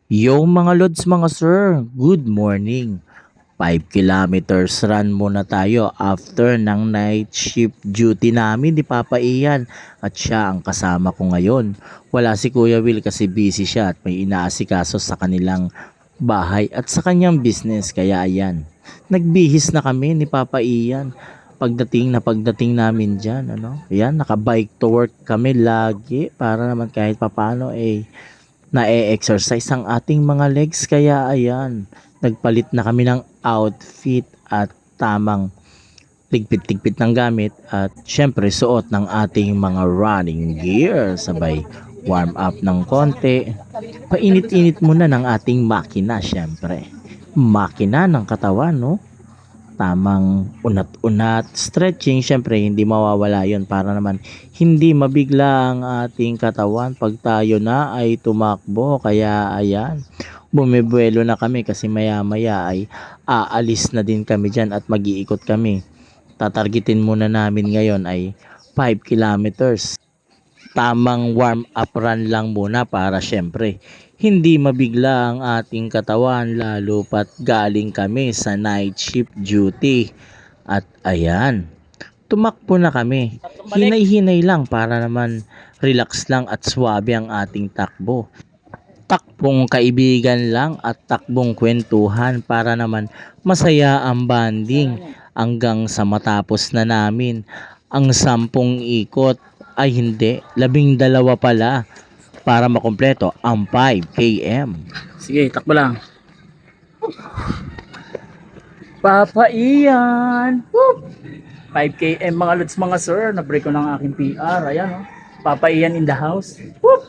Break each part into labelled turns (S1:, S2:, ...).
S1: Yo mga lods, mga sir, good morning. 5 kilometers run muna tayo after ng night shift duty namin ni Papa Ian at siya ang kasama ko ngayon. Wala si Kuya Will kasi busy siya at may inaasikaso sa kanilang bahay at sa kanyang business, kaya ayan. Nagbihis na kami ni Papa Ian. Pagdating namin dyan, ayan, naka-bike to work kami lagi para naman kahit papano na-exercise ang ating mga legs, kaya ayan, nagpalit na kami ng outfit at tamang ligpit-ligpit ng gamit at syempre suot ng ating mga running gear, sabay warm up ng konti, painit-init muna ng ating makina, syempre makina ng katawan, no? Tamang unat-unat, stretching, syempre hindi mawawala yon para naman hindi mabigla ang ating katawan pag tayo na ay tumakbo. Kaya ayan, bumibuelo na kami kasi maya maya ay aalis na din kami dyan at mag-iikot kami. Tatargetin muna namin ngayon ay 5 kilometers. Tamang warm up run lang muna para syempre hindi mabigla ang ating katawan, lalo pat galing kami sa night shift duty. At ayan, tumakbo na kami. Hinay-hinay lang para naman relax lang at swabe ang ating takbo. Takbong kaibigan lang at takbong kwentuhan para naman masaya ang banding hanggang sa matapos na namin ang 10 ikot. Ay hindi, 12 pala para makumpleto ang 5 km.
S2: Sige, takbo lang. Papa Ian. Woo! 5 km mga lods, mga sir. Na-break ko ng aking PR. Ayan, oh. Papa Ian in the house. Woo!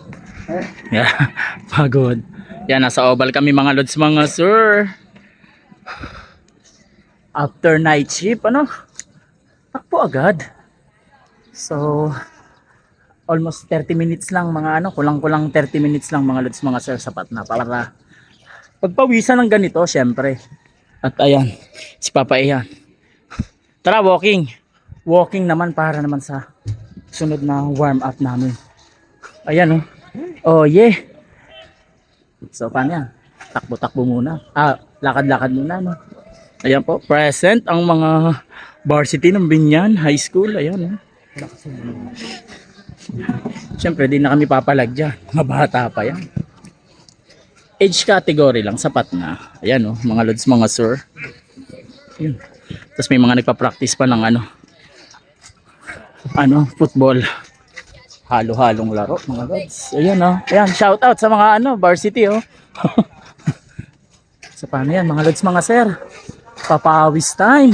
S2: Yeah, pagod. Yan, nasa oval kami mga lods, mga sir. After night shift, takbo agad. So, almost 30 minutes lang mga kulang-kulang 30 minutes lang mga lods, mga sir, sapat na para pagpawisan ng ganito syempre. At ayan, si Papa Ian. Tara, walking. Walking naman para naman sa sunod na warm up namin. Ayan, oh. Oh, yeah. So, paano yan? Takbo-takbo muna. Lakad-lakad muna, no? Ayan po, present ang mga varsity ng Binyan High School. Ayan, oh. Siyempre, di na kami papalag dyan. Mabata pa yan. Age category lang, sapat na. Ayan, oh, mga lods, mga sir. Yun. Tapos may mga nagpa-practice pa ng football. Halo-halong laro, mga lods. Ayan, oh. Ayan, shout out sa mga varsity, oh. So, paano yan, mga lods, mga sir? Papawis time.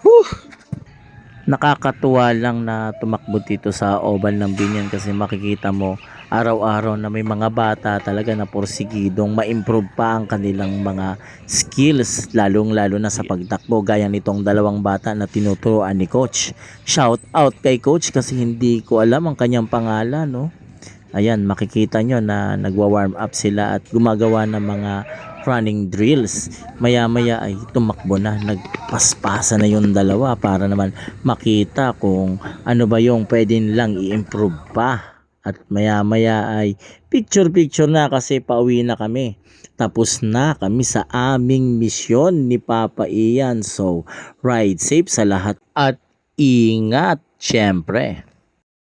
S2: Whew!
S1: Nakakatuwa lang na tumakbo dito sa oval ng Binyan kasi makikita mo araw-araw na may mga bata talaga na porsigidong ma-improve pa ang kanilang mga skills, lalong-lalo na sa pagtakbo, gaya nitong dalawang bata na tinuturuan ni Coach. Shout out kay Coach kasi hindi ko alam ang kanyang pangalan, no? Ayan, makikita nyo na nagwa-warm up sila at gumagawa ng mga running drills. Maya-maya ay tumakbo na, nagpaspasa na yung dalawa para naman makita kung ano ba yung pwede nilang i-improve pa. At maya-maya ay picture-picture na kasi pauwi na kami. Tapos na kami sa aming misyon ni Papa Ian. So, ride safe sa lahat at ingat, syempre.